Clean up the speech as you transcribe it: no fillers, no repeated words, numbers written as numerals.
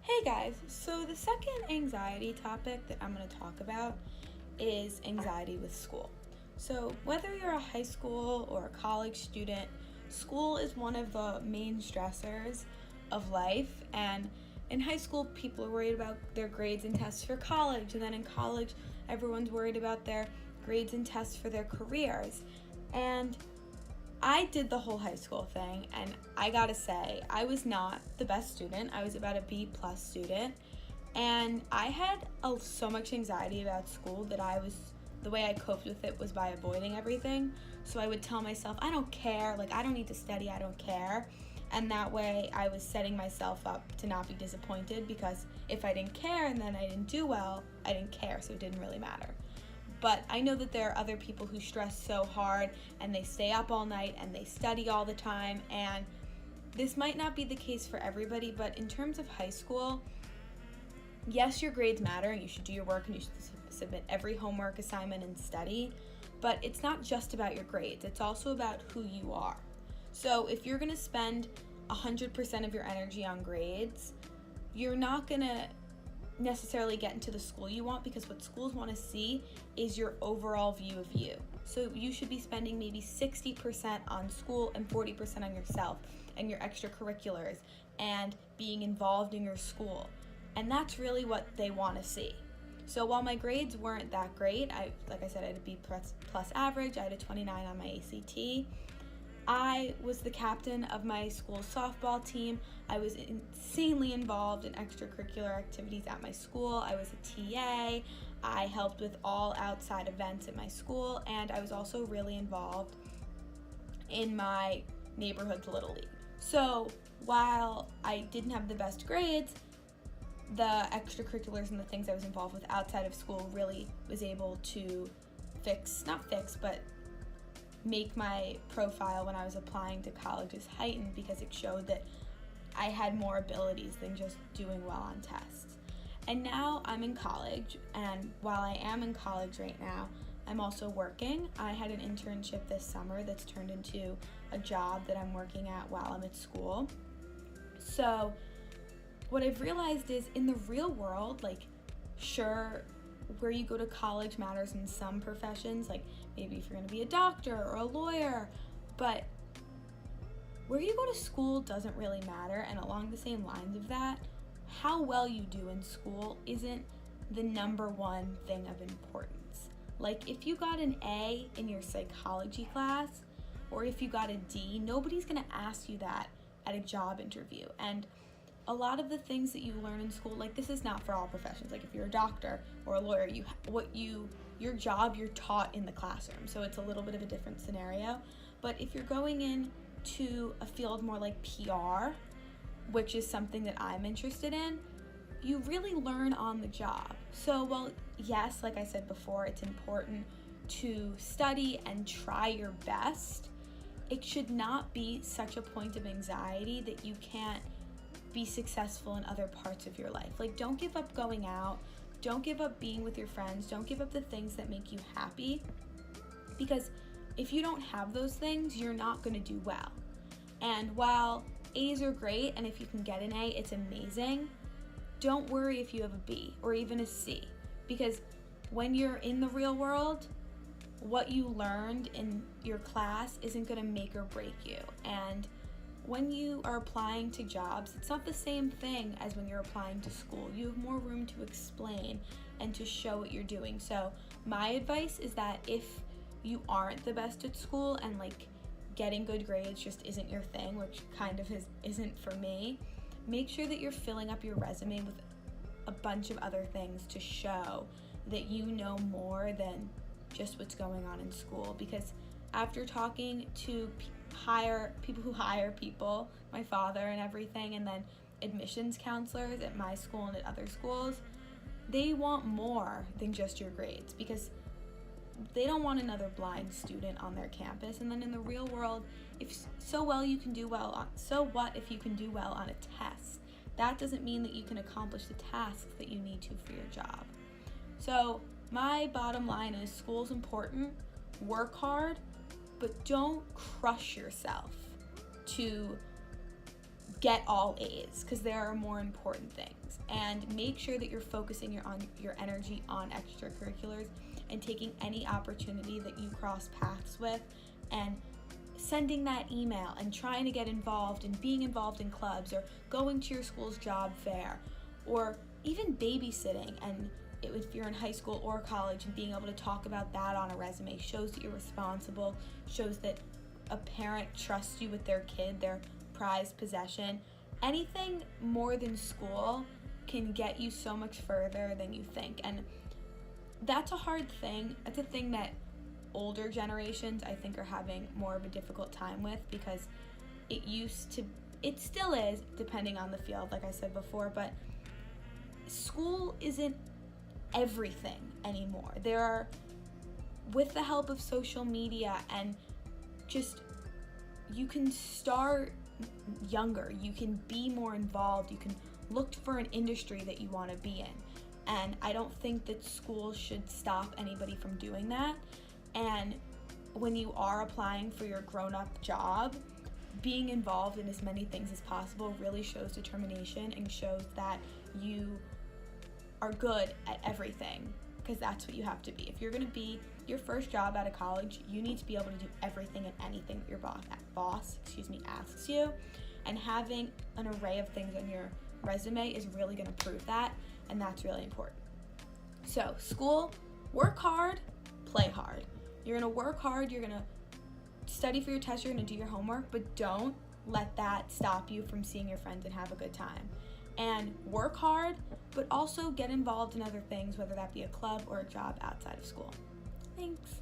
Hey guys, so the second anxiety topic that I'm going to talk about is anxiety with school. So, whether you're a high school or a college student, school is one of the main stressors of life. And in high school, people are worried about their grades and tests for college, and then in college, everyone's worried about their grades and tests for their careers. And I did the whole high school thing, and I gotta say, I was not the best student. I was about a B plus student, and I had so much anxiety about school that the way I coped with it was by avoiding everything. So I would tell myself, I don't care, I don't need to study, I don't care. And that way I was setting myself up to not be disappointed, because if I didn't care and then I didn't do well, I didn't care, so it didn't really matter. But I know that there are other people who stress so hard and they stay up all night and they study all the time, and this might not be the case for everybody, but in terms of high school, yes, your grades matter and you should do your work and you should submit every homework assignment and study, but it's not just about your grades, it's also about who you are. So if you're going to spend 100% of your energy on grades, you're not going to necessarily get into the school you want, because what schools want to see is your overall view of you. So you should be spending maybe 60% on school and 40% on yourself and your extracurriculars and being involved in your school. And that's really what they want to see. So while my grades weren't that great, like I said, I had a B plus average, I had a 29 on my ACT. I was the captain of my school's softball team. I was insanely involved in extracurricular activities at my school. I was a TA. I helped with all outside events at my school, and I was also really involved in my neighborhood's Little League. So while I didn't have the best grades, the extracurriculars and the things I was involved with outside of school really was able to make my profile when I was applying to colleges heightened, because it showed that I had more abilities than just doing well on tests. And now I'm in college, and while I am in college right now, I'm also working. I had an internship this summer that's turned into a job that I'm working at while I'm at school. So what I've realized is, in the real world, sure, where you go to college matters in some professions, like maybe if you're going to be a doctor or a lawyer, but where you go to school doesn't really matter. And along the same lines of that, how well you do in school isn't the number one thing of importance. Like, if you got an A in your psychology class, or if you got a D, nobody's going to ask you that at a job interview. And a lot of the things that you learn in school, this is not for all professions. Like, if you're a doctor or a lawyer, your job, you're taught in the classroom. So it's a little bit of a different scenario. But if you're going into a field more like PR, which is something that I'm interested in, you really learn on the job. So, well, yes, like I said before, it's important to study and try your best. It should not be such a point of anxiety that you can't be successful in other parts of your life. Don't give up going out, don't give up being with your friends, don't give up the things that make you happy, because if you don't have those things, you're not going to do well. And while A's are great, and if you can get an A, it's amazing, don't worry if you have a B or even a C, because when you're in the real world, what you learned in your class isn't going to make or break you. And when you are applying to jobs, it's not the same thing as when you're applying to school. You have more room to explain and to show what you're doing. So my advice is that if you aren't the best at school and getting good grades just isn't your thing, which kind of isn't for me, make sure that you're filling up your resume with a bunch of other things to show that you know more than just what's going on in school. Because after talking to people who hire people, my father and everything, and then admissions counselors at my school and at other schools, they want more than just your grades, because they don't want another blind student on their campus. And then in the real world, so what if you can do well on a test? That doesn't mean that you can accomplish the tasks that you need to for your job. So my bottom line is, school's important, work hard, but don't crush yourself to get all A's, because there are more important things. And make sure that you're focusing your energy on extracurriculars and taking any opportunity that you cross paths with, and sending that email and trying to get involved and being involved in clubs, or going to your school's job fair, or even babysitting. And if you're in high school or college, and being able to talk about that on a resume shows that you're responsible, shows that a parent trusts you with their kid, their prized possession. Anything more than school can get you so much further than you think. And that's a hard thing. That's a thing that older generations, I think, are having more of a difficult time with, because it still is, depending on the field, like I said before, but school isn't everything anymore. There are, with the help of social media, and just, you can start younger, you can be more involved, you can look for an industry that you want to be in. And I don't think that school should stop anybody from doing that. And when you are applying for your grown-up job, being involved in as many things as possible really shows determination, and shows that you are good at everything, because that's what you have to be. If you're going to be your first job out of college, you need to be able to do everything and anything that your boss asks you. And having an array of things on your resume is really going to prove that, and that's really important. So school, work hard, play hard. You're going to work hard, you're going to study for your test, you're going to do your homework, but don't let that stop you from seeing your friends and have a good time. And work hard, but also get involved in other things, whether that be a club or a job outside of school. Thanks.